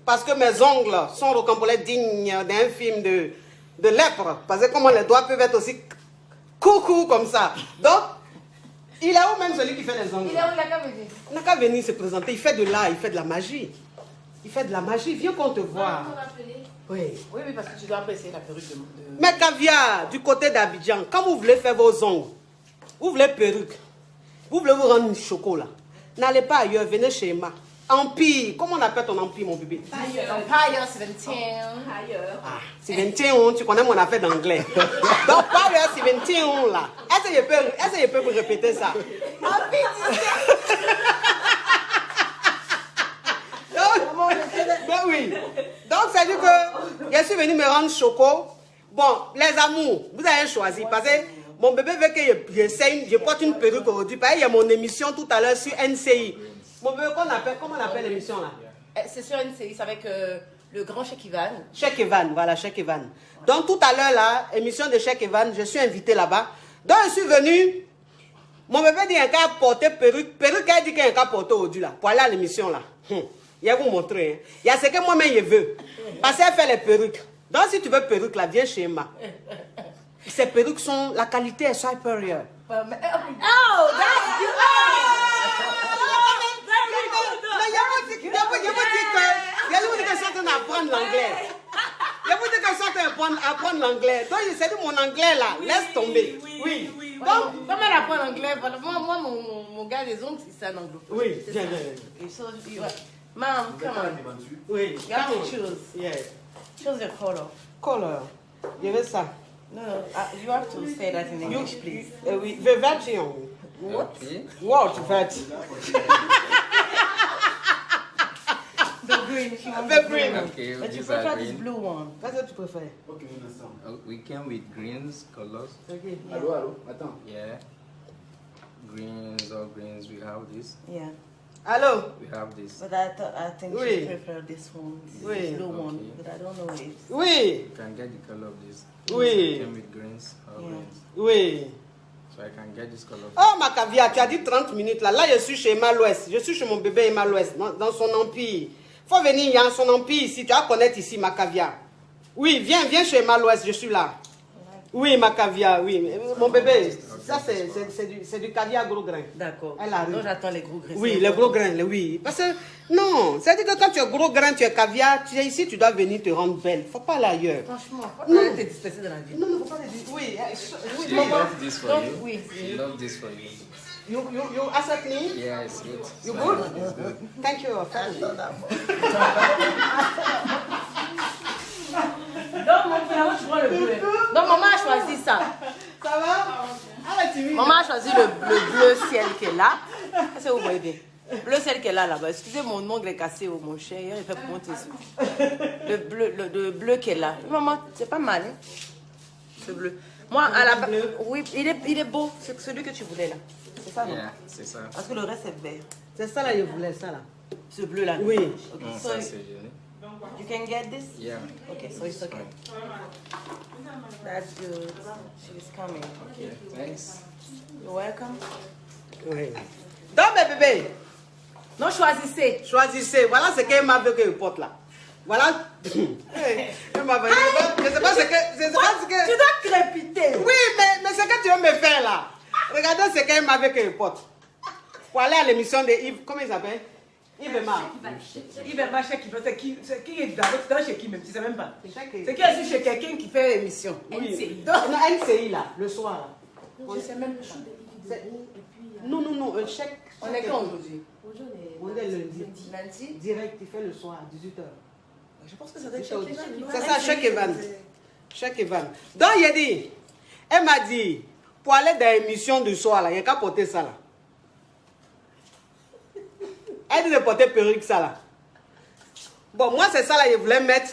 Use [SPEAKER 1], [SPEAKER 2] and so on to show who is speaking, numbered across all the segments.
[SPEAKER 1] parce que mes ongles sont rocambolesques dignes d'un film de lèpre. Parce que comment les doigts peuvent être aussi coucou comme ça. Donc, il est où même celui qui fait les ongles?
[SPEAKER 2] Il est où, il n'a qu'à venir.
[SPEAKER 1] Il n'a qu'à venir se présenter. Il fait de l'art, il fait de la magie. Il fait de la magie. Viens qu'on te voit. Oui.
[SPEAKER 2] Oui, parce que tu dois apprécier la perruque de...
[SPEAKER 1] Mais Caviar, du côté d'Abidjan, quand vous voulez faire vos ongles, vous voulez perruque, vous voulez vous rendre chocolat, n'allez pas ailleurs, venez chez Emma. Empire, comment on appelle ton empire, mon bébé?
[SPEAKER 2] Empire 17.
[SPEAKER 1] Ah, 21, tu connais mon affaire d'anglais. Donc, Empire 17, là. Est-ce que je peux vous répéter ça? Empire 17. Ben oui. Donc, ça dit que je suis venu me rendre choco. Bon, les amours, vous avez choisi. Parce que mon bébé veut que je porte une perruque aujourd'hui. Parce qu'il y a mon émission tout à l'heure sur NCI. Mon bébé, comment on appelle l'émission là?
[SPEAKER 2] C'est sur NCI, c'est avec le grand Cheikh Ivan.
[SPEAKER 1] Cheikh Ivan, voilà, Cheikh Ivan. Donc, tout à l'heure là, émission de Cheikh Ivan, je suis invité là-bas. Donc, je suis venu. Mon bébé dit qu'il a porté perruque. Perruque, elle dit qu'il a porté aujourd'hui là. Pour aller à l'émission là. Il va vous montrer. Hein. Il y a ce que moi-même je veux. Parce qu'elle fait les perruques. Donc, si tu veux perruque là, viens chez Emma. Ces perruques sont. La qualité est supérieure.
[SPEAKER 2] Oh, that's you.
[SPEAKER 1] Il y a vous dire que je suis en train d'apprendre l'anglais. Il y a vous dire que je suis en train d'apprendre l'anglais. Donc, c'est dit mon anglais là, laisse tomber. Oui.
[SPEAKER 2] Donc, comment elle apprend l'anglais? Moi, mon gars, les ongles, c'est un anglophone.
[SPEAKER 1] Oui, viens.
[SPEAKER 2] Mom, come on.
[SPEAKER 1] Oui.
[SPEAKER 2] You have to choose.
[SPEAKER 1] Yeah.
[SPEAKER 2] Choose your color.
[SPEAKER 1] Color. Je veux ça.
[SPEAKER 2] No, you have to say that in English, please.
[SPEAKER 1] Oui, version.
[SPEAKER 2] What?
[SPEAKER 1] What, vet?
[SPEAKER 2] The green. She wants
[SPEAKER 1] The
[SPEAKER 2] the
[SPEAKER 1] green.
[SPEAKER 3] Okay,
[SPEAKER 2] But you
[SPEAKER 3] these are
[SPEAKER 2] prefer this
[SPEAKER 3] green.
[SPEAKER 2] blue one.
[SPEAKER 1] Qu'est-ce que tu préfères?
[SPEAKER 3] We came with greens colors.
[SPEAKER 1] Okay.
[SPEAKER 4] Allô, attends.
[SPEAKER 3] Yeah. Greens, all greens. We have this.
[SPEAKER 2] Yeah.
[SPEAKER 1] Allô?
[SPEAKER 3] We have this.
[SPEAKER 2] But I think
[SPEAKER 1] Oui.
[SPEAKER 2] she prefer this one.
[SPEAKER 1] Oui.
[SPEAKER 2] This blue one.
[SPEAKER 3] Okay.
[SPEAKER 2] But I don't know it.
[SPEAKER 1] Oui.
[SPEAKER 3] You can get the color of this.
[SPEAKER 1] Oui.
[SPEAKER 3] Came with greens, all
[SPEAKER 2] Yeah.
[SPEAKER 3] greens.
[SPEAKER 1] Oui.
[SPEAKER 3] So I can get this color.
[SPEAKER 1] Oh, ma caviar, tu as dit 30 minutes là. Là, je suis chez Emma l'Ouest. Je suis chez mon bébé Emma l'Ouest, dans son empire. Faut venir, il y a son empire ici. Tu vas connaître ici, ma caviar. Oui, viens chez Emma l'Ouest, je suis là. Oui, ma caviar, oui. Mon bébé, ça c'est du caviar gros grain.
[SPEAKER 2] D'accord.
[SPEAKER 1] Elle arrive.
[SPEAKER 2] Donc j'attends les gros grains.
[SPEAKER 1] Oui, les gros grains, oui. Parce que, non, c'est-à-dire que quand tu es gros grain, tu es caviar, tu es ici, tu dois venir te rendre belle. Faut pas aller ailleurs.
[SPEAKER 2] Franchement, faut pas te disperser dans la vie.
[SPEAKER 1] Non, faut pas le dire. Oui,
[SPEAKER 3] She love this for
[SPEAKER 2] Donc,
[SPEAKER 3] you.
[SPEAKER 2] oui.
[SPEAKER 3] She love this for you.
[SPEAKER 1] you accept me?
[SPEAKER 3] Yeah, it's good.
[SPEAKER 1] You
[SPEAKER 3] So
[SPEAKER 1] good?
[SPEAKER 3] It's good.
[SPEAKER 1] Thank you.
[SPEAKER 2] Donc, mon frère, je prends le bleu. Donc, maman a choisi ça.
[SPEAKER 1] Ça va? Ah, tu
[SPEAKER 2] Maman a choisi le bleu ciel qui est là. Est-ce que vous voyez bien? Bleu ciel qui est là-bas. Excusez, mon ongle est cassé, mon cher. Il fait pour monter ça. Le bleu qui est là. Maman, c'est pas mal, hein? Ce bleu. Moi, à la base, oui, il est beau. C'est celui que tu voulais là. C'est ça, non?
[SPEAKER 3] Yeah, c'est ça.
[SPEAKER 2] Parce que le reste est vert.
[SPEAKER 1] C'est ça là, je voulais ça là.
[SPEAKER 2] Ce bleu là.
[SPEAKER 1] Oui.
[SPEAKER 2] Okay,
[SPEAKER 3] Non,
[SPEAKER 2] so
[SPEAKER 3] ça c'est joli.
[SPEAKER 2] you can get this?
[SPEAKER 3] Yeah.
[SPEAKER 2] Okay, so it's okay. That's good. She's coming.
[SPEAKER 3] Okay, thanks.
[SPEAKER 2] You're welcome.
[SPEAKER 1] Oui. Donc, mes bébés,
[SPEAKER 2] Non, choisissez.
[SPEAKER 1] choisissez. Voilà ce qu'elle m'a veut que je porte là. Voilà. Elle m'a veut. Je sais pas ce que.
[SPEAKER 2] Tu dois crépiter.
[SPEAKER 1] Oui, mais ce que tu veux me faire là. Regardez ce qu'elle m'a veut que je porte. Pour aller à l'émission de Yves. Comment il s'appelle? Yves Emma.
[SPEAKER 5] Il va pas chez qui c'est qui est dans chez qui même, tu sais même pas.
[SPEAKER 1] C'est
[SPEAKER 5] C'est qui est chez quelqu'un qui fait l'émission.
[SPEAKER 1] Oui. Non, NCI là, le soir là.
[SPEAKER 2] Je sais même pas.
[SPEAKER 1] Non, un chèque.
[SPEAKER 2] On est quand aujourd'hui?
[SPEAKER 1] On est lundi.
[SPEAKER 2] Lundi?
[SPEAKER 1] Direct, il fait le soir, 18h.
[SPEAKER 2] Je pense que ça doit être
[SPEAKER 1] C'est ça, Cheikh Evan. Cheikh Evan. Donc, il a dit, elle m'a dit, pour aller dans l'émission du soir, là, il n'y a qu'à porter ça là. Elle dit de porter perruque ça là. Bon, moi, c'est ça là, je voulais mettre.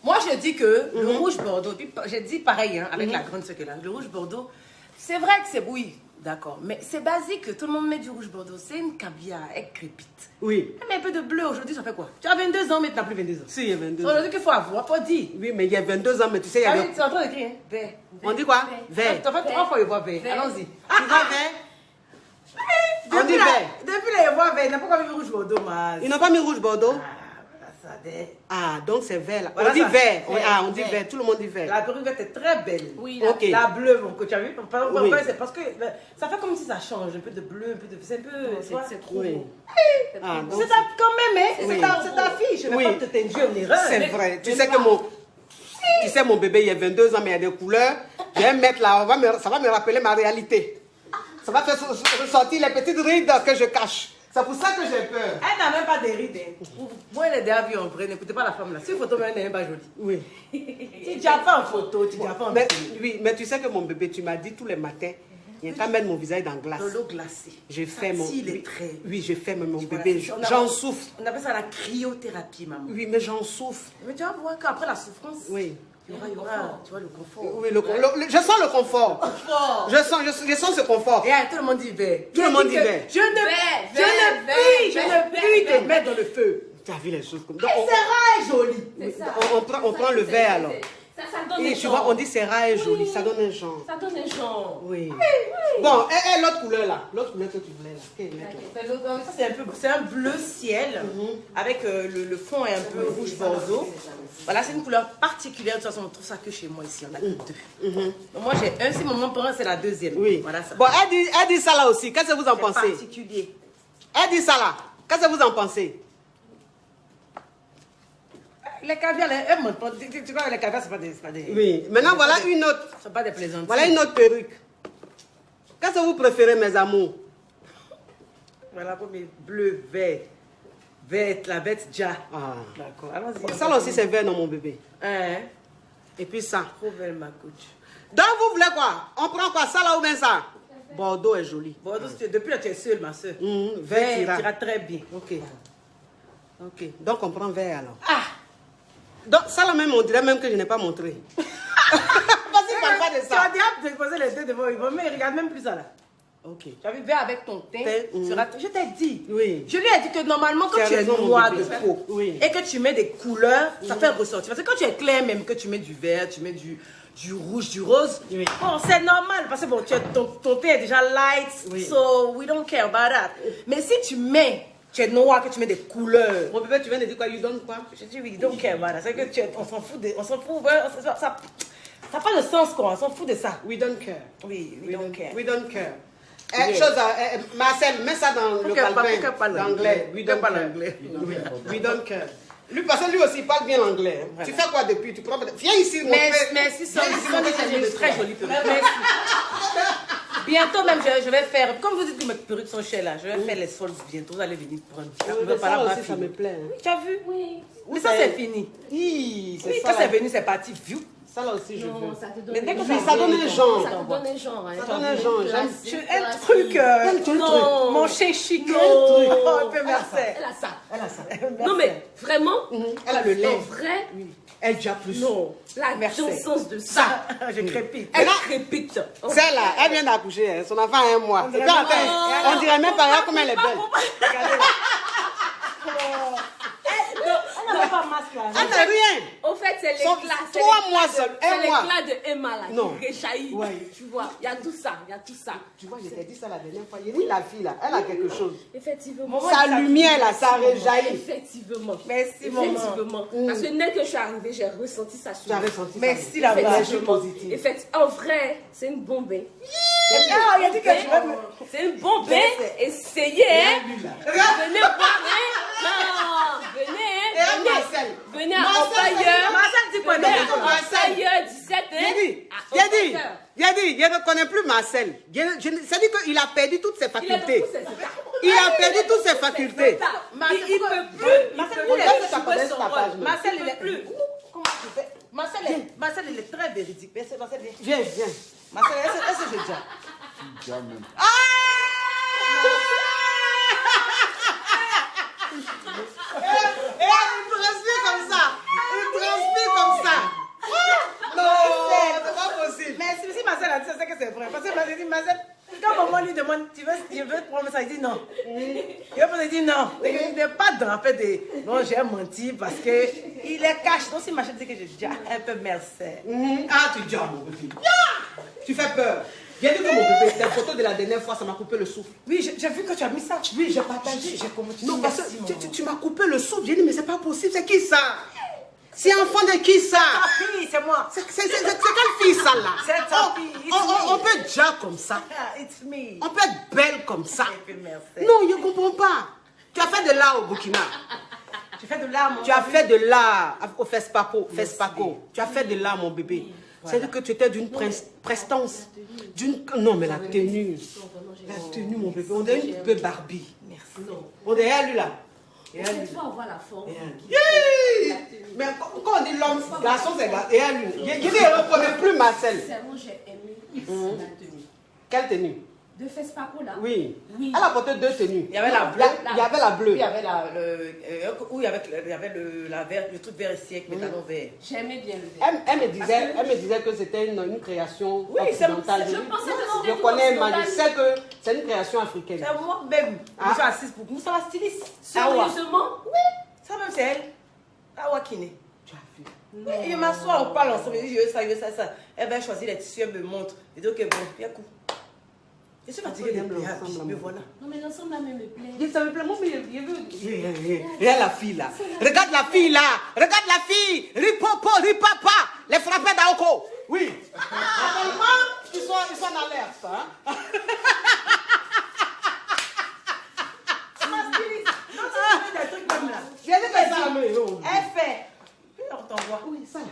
[SPEAKER 2] Moi, je dis que le rouge bordeaux, puis j'ai dit pareil, hein, avec la grande ce que là, le rouge bordeaux, c'est vrai que c'est oui, d'accord, mais c'est basique que tout le monde met du rouge bordeaux. C'est une caviar, elle crépite.
[SPEAKER 1] Oui.
[SPEAKER 2] Elle met un peu de bleu aujourd'hui, ça fait quoi? Tu as 22 ans, mais tu n'as plus 22 ans.
[SPEAKER 1] Si, il y a 22
[SPEAKER 2] C'est
[SPEAKER 1] ans.
[SPEAKER 2] aujourd'hui qu'il faut avoir, pas dire.
[SPEAKER 1] Oui, mais il y a 22 ans, mais tu sais, il y
[SPEAKER 2] Ah
[SPEAKER 1] a.
[SPEAKER 2] oui, tu es en train d'écrire, hein? Vert.
[SPEAKER 1] On dit quoi? Vert.
[SPEAKER 2] En fait, 3 fois, il voit vert. Allons-y.
[SPEAKER 1] Tu vois vert? On dit vert.
[SPEAKER 2] Depuis là, il voit vert.
[SPEAKER 5] il n'a pas encore mis rouge bordeaux, Mas.
[SPEAKER 1] Ils n'ont pas mis rouge bordeaux?
[SPEAKER 5] Ça,
[SPEAKER 1] Ah, donc c'est vert là.
[SPEAKER 5] Voilà
[SPEAKER 1] on dit
[SPEAKER 5] ça.
[SPEAKER 1] vert. Oui,
[SPEAKER 2] Vert,
[SPEAKER 1] ah, on dit
[SPEAKER 2] vert.
[SPEAKER 1] vert. Tout le monde dit vert.
[SPEAKER 5] La perruque verte est très belle.
[SPEAKER 2] Oui,
[SPEAKER 1] Ok.
[SPEAKER 5] La bleue, mon coach, tu as vu?
[SPEAKER 1] Oui.
[SPEAKER 5] C'est parce que ça fait comme si ça change. Un peu de bleu, un peu de. C'est un peu. tu vois.
[SPEAKER 2] c'est trop
[SPEAKER 1] Oui.
[SPEAKER 2] beau.
[SPEAKER 1] Ah, donc
[SPEAKER 5] C'est ta, quand même, hein?
[SPEAKER 1] Oui.
[SPEAKER 5] C'est ta fille. Je ne vais
[SPEAKER 1] Oui.
[SPEAKER 5] pas te t'induire en erreur.
[SPEAKER 1] c'est vrai. Tu sais que mon bébé, il a 22 ans, mais il a des couleurs. Je vais mettre là, ça va me rappeler ma réalité. Ça va faire ressortir les petites rides que je cache. C'est pour ça que j'ai peur.
[SPEAKER 5] Elle n'a même pas de rides. Hein. Vous elle est déjà vue en vrai. N'écoutez pas la femme là. Si photo, elle n'est même pas jolie.
[SPEAKER 1] Oui.
[SPEAKER 5] Tu n'as pas en photo, tu n'as pas en
[SPEAKER 1] Mais,
[SPEAKER 5] vidéo.
[SPEAKER 1] oui, mais tu sais que mon bébé, tu m'as dit tous les matins, il n'y a qu'à mettre mon visage dans la glace.
[SPEAKER 5] De l'eau glacée.
[SPEAKER 1] Je ferme mon
[SPEAKER 5] les traits.
[SPEAKER 1] Oui, je ferme mon
[SPEAKER 5] Voilà,
[SPEAKER 1] bébé.
[SPEAKER 5] c'est- on a-
[SPEAKER 1] J'en souffre.
[SPEAKER 5] On appelle ça la cryothérapie, maman.
[SPEAKER 1] Oui, mais j'en souffre.
[SPEAKER 5] Mais tu vas voir qu'après la souffrance,
[SPEAKER 1] Oui.
[SPEAKER 5] il y aura, tu vois, le confort.
[SPEAKER 1] Oui, je sens le confort. Je sens ce confort.
[SPEAKER 5] Et tout le monde dit vert.
[SPEAKER 1] Tout le monde dit vert.
[SPEAKER 5] Je ne
[SPEAKER 2] Vert,
[SPEAKER 5] je ne
[SPEAKER 2] vert,
[SPEAKER 5] puis, je
[SPEAKER 2] vert,
[SPEAKER 5] ne
[SPEAKER 2] vert,
[SPEAKER 5] puis
[SPEAKER 2] vert.
[SPEAKER 5] te mettre dans le feu.
[SPEAKER 1] Tu as vu les choses comme
[SPEAKER 5] Et sera joli.
[SPEAKER 2] C'est ça.
[SPEAKER 1] on prend le verre alors.
[SPEAKER 2] Ça donne
[SPEAKER 1] Et
[SPEAKER 2] un
[SPEAKER 1] tu vois,
[SPEAKER 2] genre.
[SPEAKER 1] on dit c'est rare et joli, ça donne un genre.
[SPEAKER 2] Ça donne un genre.
[SPEAKER 1] Oui. Bon, et l'autre couleur là. L'autre couleur que tu voulais là. Quelle est l'autre?
[SPEAKER 5] Ça, c'est un bleu ciel avec le fond est un peu rouge bordeaux. Voilà, c'est une couleur particulière. De toute façon, on trouve ça que chez moi ici. On a que deux. Donc, moi, j'ai un. Si mon maman prend, c'est la deuxième.
[SPEAKER 1] Oui.
[SPEAKER 5] Voilà ça.
[SPEAKER 1] Bon, elle dit ça là aussi. Qu'est-ce que vous en
[SPEAKER 5] C'est
[SPEAKER 1] pensez?
[SPEAKER 5] particulier.
[SPEAKER 1] Elle dit ça là. Qu'est-ce que vous en pensez?
[SPEAKER 5] Les caviars, elles mentent pas. Tu vois, les caviars, c'est pas des.
[SPEAKER 1] Oui. Maintenant, voilà une autre.
[SPEAKER 5] Ce sont pas des plaisanteries.
[SPEAKER 1] Voilà une autre perruque. Qu'est-ce que vous préférez, mes amours?
[SPEAKER 5] Voilà, comme bleu, vert. Vert, la bête déjà.
[SPEAKER 1] Ah.
[SPEAKER 5] D'accord, allons-y.
[SPEAKER 1] Ça là aussi, c'est vert dans mon bébé.
[SPEAKER 5] Hein?
[SPEAKER 1] Et puis ça.
[SPEAKER 5] Trop belle, ma coach.
[SPEAKER 1] Donc, vous voulez quoi? On prend quoi? Ça là ou bien ça? Bordeaux est joli.
[SPEAKER 5] Bordeaux, depuis là, tu es seule, ma soeur.
[SPEAKER 1] Vert
[SPEAKER 5] Vert,
[SPEAKER 1] ira.
[SPEAKER 5] ira très bien.
[SPEAKER 1] Ok. Ok. Donc, on prend vert alors.
[SPEAKER 5] Ah!
[SPEAKER 1] Donc, ça là même, on dirait même que je n'ai pas montré. Vas-y, parle pas de
[SPEAKER 5] Tu as
[SPEAKER 1] ça.
[SPEAKER 5] déjà déposé les deux devant Yvonne, mais regarde même plus ça là.
[SPEAKER 1] Ok.
[SPEAKER 5] Tu as vu, vert avec ton teint.
[SPEAKER 1] Teint,
[SPEAKER 5] Je t'ai dit.
[SPEAKER 1] Oui.
[SPEAKER 5] Je lui ai dit que normalement, quand
[SPEAKER 1] Tu as
[SPEAKER 5] tu es
[SPEAKER 1] raison, mon
[SPEAKER 5] noir de
[SPEAKER 1] bébé.
[SPEAKER 5] peau
[SPEAKER 1] Oui.
[SPEAKER 5] et que tu mets des couleurs, ça fait ressortir. Parce que quand tu es clair, même que tu mets du vert, tu mets du rouge, du rose,
[SPEAKER 1] Oui.
[SPEAKER 5] bon, c'est normal. Parce que bon, ton teint est déjà light,
[SPEAKER 1] Oui.
[SPEAKER 5] so we don't care about that. Mais si tu es noir, que tu mets des couleurs,
[SPEAKER 1] Mon bébé, tu viens de dire quoi? You donne quoi?
[SPEAKER 5] je dis oui, don't care about that. C'est que on s'en fout, ouais, ça n'a pas de sens quoi, on s'en fout de ça.
[SPEAKER 1] We don't care.
[SPEAKER 5] Oui, we don't care.
[SPEAKER 1] We don't care.
[SPEAKER 5] Oui.
[SPEAKER 1] Marcel, mets ça dans le
[SPEAKER 5] Pourquoi
[SPEAKER 1] calepin
[SPEAKER 5] pas
[SPEAKER 1] d'anglais. We
[SPEAKER 5] Pourquoi
[SPEAKER 1] don't
[SPEAKER 5] pas
[SPEAKER 1] care.
[SPEAKER 5] l'anglais?
[SPEAKER 1] We don't care. Lui, parce que lui aussi, il parle bien l'anglais. Hein.
[SPEAKER 5] Voilà.
[SPEAKER 1] Tu fais quoi depuis? Tu prends... Viens ici, mon
[SPEAKER 5] Mais
[SPEAKER 1] frère.
[SPEAKER 5] merci,
[SPEAKER 1] Viens ici, mon frère,
[SPEAKER 5] j'ai
[SPEAKER 1] j'ai
[SPEAKER 5] de très jolies perruques. Merci. Bientôt même, je vais faire, comme vous dites que mes perruques sont chères là, je vais faire les soldes bientôt, vous allez venir prendre.
[SPEAKER 1] Ça aussi, ça me plaît. Hein.
[SPEAKER 5] Tu as vu?
[SPEAKER 2] Oui.
[SPEAKER 5] Mais ça c'est fini.
[SPEAKER 1] Oui,
[SPEAKER 5] Oui,
[SPEAKER 1] c'est
[SPEAKER 5] quand
[SPEAKER 1] ça.
[SPEAKER 5] c'est
[SPEAKER 1] là.
[SPEAKER 5] venu, c'est parti. View.
[SPEAKER 1] Ça là aussi, je veux.
[SPEAKER 2] Non, ça te donne
[SPEAKER 5] Mais dès que
[SPEAKER 2] un
[SPEAKER 5] ça donne
[SPEAKER 1] un genre.
[SPEAKER 2] Ça te donne un genre. Hein.
[SPEAKER 1] Ça donne un genre, j'aime.
[SPEAKER 5] Un truc,
[SPEAKER 2] Non.
[SPEAKER 5] mon chien chic.
[SPEAKER 1] truc.
[SPEAKER 5] Oh, un peu merci.
[SPEAKER 2] Elle a ça.
[SPEAKER 1] Elle a ça.
[SPEAKER 2] Non mais vraiment,
[SPEAKER 1] Elle a le
[SPEAKER 2] en
[SPEAKER 1] lait.
[SPEAKER 2] vrai,
[SPEAKER 1] Elle déjà plus.
[SPEAKER 2] non. La
[SPEAKER 5] Merci.
[SPEAKER 2] sens de ça.
[SPEAKER 5] Je crépite.
[SPEAKER 2] Elle crépite.
[SPEAKER 1] Celle-là, elle vient d'accoucher. Hein. Son enfant a 1 mois. Et puis, attends, on dirait même pas regarde comme elle est belle.
[SPEAKER 5] Regardez. Elle n'a pas masque là.
[SPEAKER 1] Elle n'a rien.
[SPEAKER 2] Au fait, c'est
[SPEAKER 1] Son-
[SPEAKER 2] l'éclat.
[SPEAKER 1] 3 mois seul,
[SPEAKER 2] C'est
[SPEAKER 1] 1 mois.
[SPEAKER 2] l'éclat de Emma là,
[SPEAKER 1] Non.
[SPEAKER 2] qui réchaillit.
[SPEAKER 1] Ouais.
[SPEAKER 2] Tu vois, il y a tout ça, il y a tout ça.
[SPEAKER 1] Tu vois, je t'ai dit ça la dernière fois. Il dit la fille là, elle a quelque chose.
[SPEAKER 2] Effectivement.
[SPEAKER 1] Sa lumière là, ça réjaillit.
[SPEAKER 2] Effectivement.
[SPEAKER 5] Merci, maman.
[SPEAKER 2] Effectivement. Parce que dès que je suis arrivée, j'ai ressenti ça sur
[SPEAKER 1] Tu as
[SPEAKER 2] moi.
[SPEAKER 1] ressenti ça.
[SPEAKER 5] Merci la
[SPEAKER 1] Effectivement.
[SPEAKER 5] vache.
[SPEAKER 1] Positive.
[SPEAKER 2] Effectivement. En vrai, c'est une bombe. Hein.
[SPEAKER 5] Ah, il a dit que je vais me...
[SPEAKER 2] C'est une bombe. Hein. Essayez. Hein. Venez voir. Hein. Non, venez.
[SPEAKER 1] Et
[SPEAKER 2] Hein.
[SPEAKER 1] elle, Marcel.
[SPEAKER 2] Venez à
[SPEAKER 1] Marcel,
[SPEAKER 2] Empailleur.
[SPEAKER 5] Marcel dit quoi?
[SPEAKER 2] Venez
[SPEAKER 5] Non,
[SPEAKER 2] à Empailleur 17. Hein.
[SPEAKER 1] J'ai dit, je ne connais plus Marcel. C'est-à-dire qu'il a perdu toutes ses
[SPEAKER 2] Il a
[SPEAKER 1] facultés.
[SPEAKER 2] beaucoup, c'est ça.
[SPEAKER 1] Il a perdu toutes ses facultés.
[SPEAKER 5] Marcel,
[SPEAKER 2] Il peut plus.
[SPEAKER 5] Marcel,
[SPEAKER 1] On
[SPEAKER 5] il
[SPEAKER 1] dirait
[SPEAKER 5] est
[SPEAKER 1] que ça connaît ta page.
[SPEAKER 5] Marcel, il est plus. Comment tu fais? Marcel, il est très véridique. Marcel, viens.
[SPEAKER 1] Viens.
[SPEAKER 5] Marcel, est-ce que j'ai déjà?
[SPEAKER 1] Et il transpire comme ça. Il transpire comme ça. Non, c'est pas possible.
[SPEAKER 5] Mais si Marcel a dit ça, c'est que c'est vrai. Parce que Marcel dit, Marcel, quand maman lui demande, tu veux prendre ça, il dit non. Il dit non. Il n'est pas dans en fait des. Non, j'ai menti parce que il est cache. Donc si Marcel dit que j'ai déjà un peu merci.
[SPEAKER 1] Ah, tu dis, mon petit. Tu fais peur. Viens dire que mon bébé, la photo de la dernière fois, ça m'a coupé le souffle.
[SPEAKER 5] Oui, j'ai vu que tu as mis ça.
[SPEAKER 1] Oui, j'ai partagé.
[SPEAKER 5] J'ai commenté.
[SPEAKER 1] Non, parce que tu m'as coupé le souffle. J'ai dit, mais c'est pas possible. C'est qui ça? C'est enfant de qui ça?
[SPEAKER 5] Ta fille, c'est moi.
[SPEAKER 1] C'est quelle fille ça là?
[SPEAKER 5] C'est ta fille.
[SPEAKER 1] On peut être déjà comme ça.
[SPEAKER 5] It's me.
[SPEAKER 1] On peut être belle comme ça.
[SPEAKER 5] Et puis, merci.
[SPEAKER 1] Non, je ne comprends pas. Tu as fait de l'art au Burkina.
[SPEAKER 5] Tu fais de l'art, mon
[SPEAKER 1] Tu as
[SPEAKER 5] bébé.
[SPEAKER 1] fait de l'art au FESPACO. Tu as fait de l'art, mon bébé. C'est-à-dire que tu étais d'une prestance. Non, mais la tenue. La tenue, mon bébé. On dirait une peu Barbie.
[SPEAKER 5] Merci.
[SPEAKER 1] On dirait lui là.
[SPEAKER 4] Il faut avoir la forme.
[SPEAKER 1] Yeah! Mais quand on dit l'homme, garçon, c'est garçon. Et elle, je ne reconnais plus Marcel.
[SPEAKER 4] Seulement, j'ai aimé la tenue.
[SPEAKER 1] Quelle tenue?
[SPEAKER 4] De FESPACO là.
[SPEAKER 1] Oui.
[SPEAKER 4] Oui.
[SPEAKER 1] Elle a porté 2 tenues.
[SPEAKER 5] Il y avait la bleue.
[SPEAKER 1] Il y avait la bleue.
[SPEAKER 5] Il y avait il y avait la vert, le truc vert et siècle, mais talon vert.
[SPEAKER 4] J'aimais bien le vert.
[SPEAKER 1] Elle me disait que c'était une création occidentale.
[SPEAKER 4] je pensais que c'était
[SPEAKER 1] Je connais,
[SPEAKER 4] occidental.
[SPEAKER 1] je sais que c'est une création africaine.
[SPEAKER 5] C'est moi-même. Je suis assise pour nous, ça va styliste.
[SPEAKER 4] Sérieusement?
[SPEAKER 5] Ça même, c'est elle. Awa Kine.
[SPEAKER 1] Tu as vu?
[SPEAKER 5] Oui, je m'assois, on parle ensemble. Je dis, je veux ça. Elle va choisir les tissus, elle me montre. Je dis, ok, bon, bien coup. Je suis fatiguée de me mais voilà.
[SPEAKER 4] Non, mais l'ensemble là même me plaît.
[SPEAKER 1] Ça me plaît, moi, mais je veux. Regarde la fille là. Regarde la fille là. Regarde la fille. Ripopo, ripapa. Les frappés d'Aoko. Oui. Normalement, ils sont en alerte. Hein? J'ai dit que ça
[SPEAKER 5] Elle fait. On t'envoie.
[SPEAKER 1] Oui, ça là.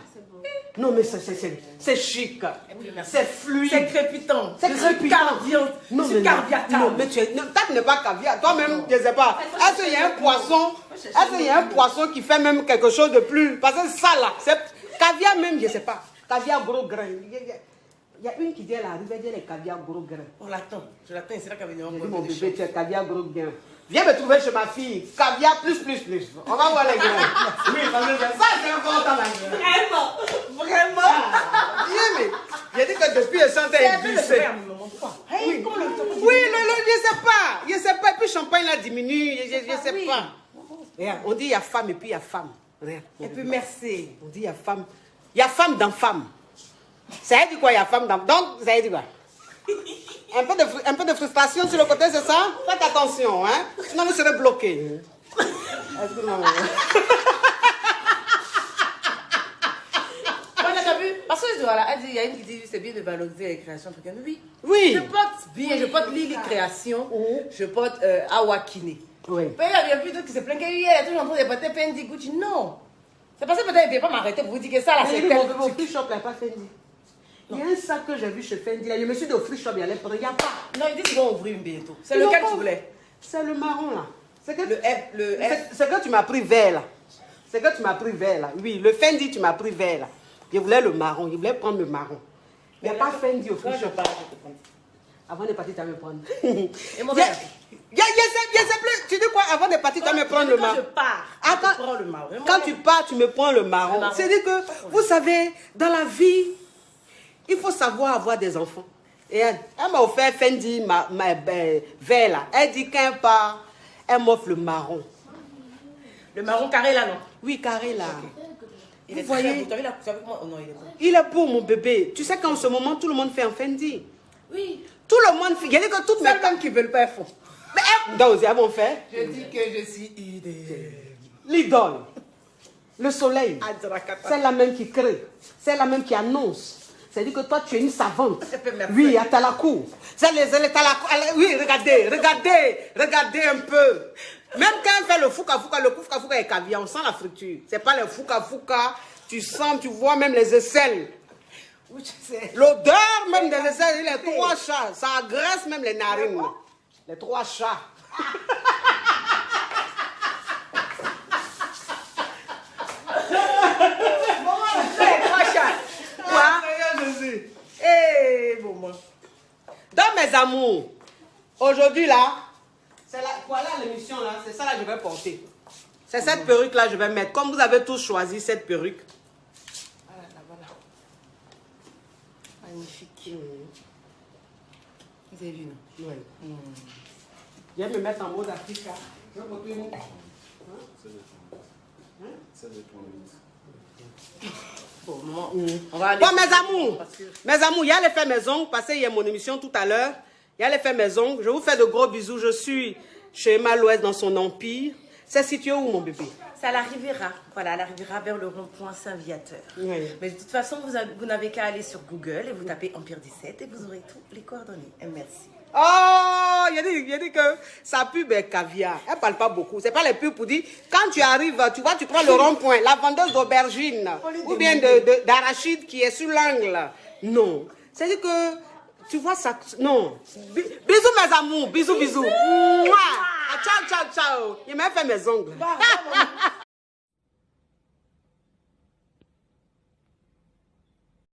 [SPEAKER 1] Non, mais c'est chic. C'est fluide.
[SPEAKER 5] C'est crépitant.
[SPEAKER 1] C'est crépitant.
[SPEAKER 5] Non,
[SPEAKER 1] Non, mais
[SPEAKER 5] caviar.
[SPEAKER 1] mais tu es. Non, toi, tu n'es pas caviar. Toi-même, je ne sais pas. Est-ce qu'il y a un poisson? Est-ce qu'il y a un poisson qui fait même quelque chose de plus? Parce que ça là, c'est caviar même, je ne sais pas. Caviar gros grain. Il y a une qui dit elle arrive, elle dit les caviar gros grain.
[SPEAKER 5] On l'attend. Je l'attends, c'est là qu'elle va venir.
[SPEAKER 1] Je dis mon bébé, tu es caviar gros grain. Viens me trouver chez ma fille. Caviar plus. On va voir les grains. Oui, parce que ça, c'est important la grain.
[SPEAKER 5] Vraiment.
[SPEAKER 1] Viens, mais j'ai dit que depuis le sang, t'es glissé.
[SPEAKER 5] Oui,
[SPEAKER 1] Oui, je sais pas. Et puis champagne là diminue, je sais pas. Regarde, on dit il y a femme et puis il y a femme. Regarde.
[SPEAKER 5] Et puis merci.
[SPEAKER 1] On dit il y a femme. Il y a femme dans femme. Ça veut dire quoi, il y a femme dans... Donc, ça veut dire quoi? Un peu de frustration sur le côté, c'est ça? Faites attention, hein? Sinon vous serez bloqués. Excuse-moi.
[SPEAKER 5] T'as vu? Parce que voilà, elle dit, il y a une qui dit c'est bien de valoriser les créations africaines. Oui.
[SPEAKER 1] Oui.
[SPEAKER 5] Je porte bien, je porte Lily Création, je porte Awa Kine.
[SPEAKER 1] Oui.
[SPEAKER 5] Mais il y a plus d'autres qui se plaignent qu'elle est toujours en train de porter Fendi Gucci. Non. C'est parce que peut-être ne pas m'arrêter pour vous dire que ça là c'est
[SPEAKER 1] Mon free shop, il n'y a pas Fendi. Il y a un sac que j'ai vu chez Fendi. Là. Je me suis dit au free shop, il y a les prendre. Il n'y a pas.
[SPEAKER 5] Non, ils disent qu'ils vont ouvrir une bientôt. C'est lequel tu voulais?
[SPEAKER 1] C'est le marron là. C'est que...
[SPEAKER 5] Le F.
[SPEAKER 1] C'est que tu m'as pris vert là. C'est que tu m'as pris vert là. Oui, le Fendi, tu m'as pris vert là. Je voulais le marron. Je voulais prendre le marron. Il n'y a pas Fendi au free shop. Avant de partir, tu vas me prendre.
[SPEAKER 5] Et mon
[SPEAKER 1] Je sais plus. Tu dis quoi? Avant de partir, tu vas me prendre le marron.
[SPEAKER 5] Quand je pars,
[SPEAKER 1] Attends.
[SPEAKER 5] je prends le marron.
[SPEAKER 1] Quand tu pars, tu me prends le marron. C'est-à-dire que, vous savez, dans la vie, il faut savoir avoir des enfants. Et elle m'a offert Fendi, vert là. Elle dit qu'elle part, elle m'offre le marron.
[SPEAKER 5] Le marron carré là, non?
[SPEAKER 1] Oui, carré là.
[SPEAKER 5] Il est
[SPEAKER 1] Vous voyez?
[SPEAKER 5] très beau. Tu as vu comment? Oh non, il est beau.
[SPEAKER 1] Il est beau, mon bébé. Tu sais qu'en ce moment, tout le monde fait un Fendi.
[SPEAKER 4] Oui.
[SPEAKER 1] Tout le monde fait. Il y a dit que toutes mes
[SPEAKER 5] C'est même qui veulent pas font.
[SPEAKER 1] Mais donc, ils vont faire.
[SPEAKER 5] Je dis que je suis idée.
[SPEAKER 1] L'idole. Le soleil.
[SPEAKER 5] Adrakata.
[SPEAKER 1] C'est la même qui crée. C'est la même qui annonce. C'est-à-dire que toi, tu es une savante.
[SPEAKER 5] Merci.
[SPEAKER 1] Oui, à Talakou. C'est les Talakou. Oui, regardez un peu. Même quand on fait le fouka est caviar, on sent la friture. C'est pas le fouka, tu sens, tu vois même les aisselles. L'odeur même des aisselles, les 3 chats, ça agresse même les narines. Les 3 chats. Dans mes amours, aujourd'hui là, voilà l'émission là, c'est ça là que je vais porter. C'est cette perruque là que je vais mettre. Comme vous avez tous choisi cette perruque.
[SPEAKER 5] Voilà. Magnifique. Vous avez vu, non?
[SPEAKER 1] Oui. Je vais me mettre en mode Africa. Je vais porter une...
[SPEAKER 3] Ça dépend. Ça dépend.
[SPEAKER 2] Bon, maman, on va aller.
[SPEAKER 1] Bon, mes amours,
[SPEAKER 2] parce que-
[SPEAKER 1] il y a les faits maison, parce qu'il y a mon émission tout à l'heure. Il y a les faits maison. Je vous fais de gros bisous. Je suis chez Emma Louest dans son empire. C'est situé où, mon bébé?
[SPEAKER 2] C'est à la Riviera. Voilà, à la Riviera vers le rond-point Saint-Viateur.
[SPEAKER 1] Oui.
[SPEAKER 2] Mais de toute façon, vous n'avez qu'à aller sur Google et vous tapez Empire 17 et vous aurez tous les coordonnées. Et merci.
[SPEAKER 1] Oh, il a dit que sa pub est caviar. Elle parle pas beaucoup. C'est pas les pubs pour dire, quand tu arrives, tu vois, tu prends le rond-point, la vendeuse d'aubergine ou bien d'arachide qui est sur l'angle. Non. C'est-à-dire que, tu vois ça, non. Bisous mes amours, bisous, bisous. Mouah. Ah, ciao, ciao, ciao. Il m'a fait mes ongles.